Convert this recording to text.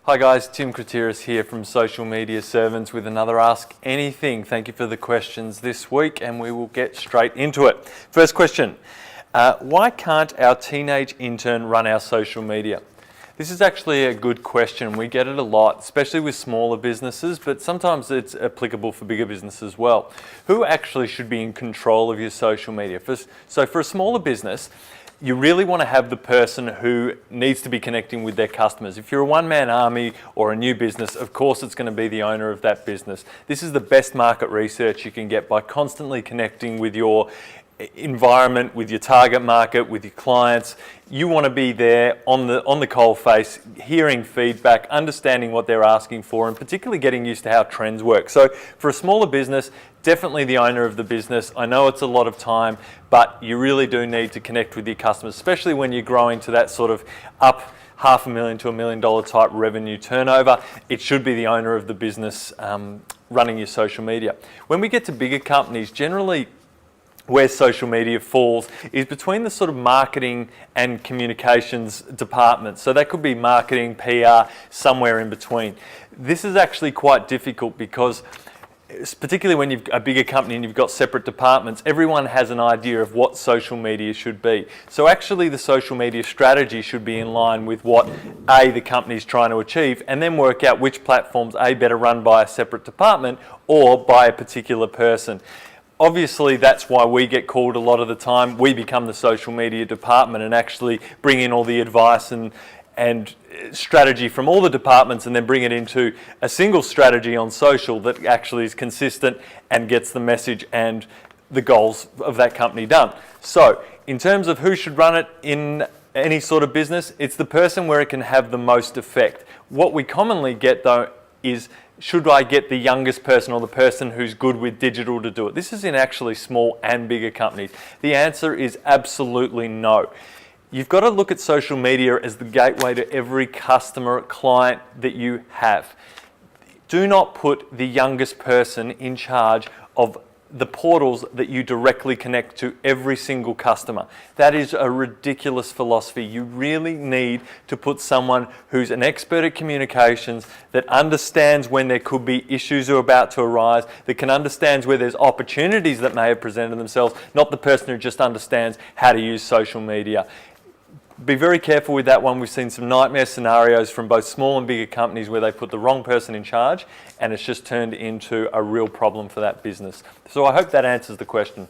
Hi guys, Tim Kratiris here from Social Media Servants with another Ask Anything. Thank you for the questions this week and we will get straight into it. First question, why can't our teenage intern run our social media? This is actually a good question. We get it a lot, especially with smaller businesses, but sometimes it's applicable for bigger businesses as well. Who actually should be in control of your social media? So for a smaller business, you really want to have the person who needs to be connecting with their customers. If you're a one-man army or a new business, of course it's going to be the owner of that business. This is the best market research you can get by constantly connecting with your environment, with your target market, with your clients. You want to be there on the coalface, hearing feedback, understanding what they're asking for, and particularly getting used to how trends work. So for a smaller business, definitely the owner of the business. I know it's a lot of time, but you really do need to connect with your customers, especially when you're growing to that sort of up $500,000 to $1 million type revenue turnover. It should be the owner of the business running your social media. When we get to bigger companies, generally where social media falls is between the sort of marketing and communications departments. So that could be marketing, PR, somewhere in between. This is actually quite difficult because particularly when you've a bigger company and you've got separate departments, everyone has an idea of what social media should be. So actually the social media strategy should be in line with what the company's trying to achieve, and then work out which platforms better run by a separate department or by a particular person. Obviously, that's why we get called a lot of the time. We become the social media department and actually bring in all the advice and strategy from all the departments and then bring it into a single strategy on social that actually is consistent and gets the message and the goals of that company done. So, in terms of who should run it in any sort of business, it's the person where it can have the most effect. What we commonly get though is, should I get the youngest person or the person who's good with digital to do it? This is in actually small and bigger companies. The answer is absolutely no. You've got to look at social media as the gateway to every customer, client that you have. Do not put the youngest person in charge of the portals that you directly connect to every single customer. That is a ridiculous philosophy. You really need to put someone who's an expert at communications, that understands when there could be issues that are about to arise, that can understand where there's opportunities that may have presented themselves, not the person who just understands how to use social media. Be very careful with that one. We've seen some nightmare scenarios from both small and bigger companies where they put the wrong person in charge and it's just turned into a real problem for that business. So I hope that answers the question.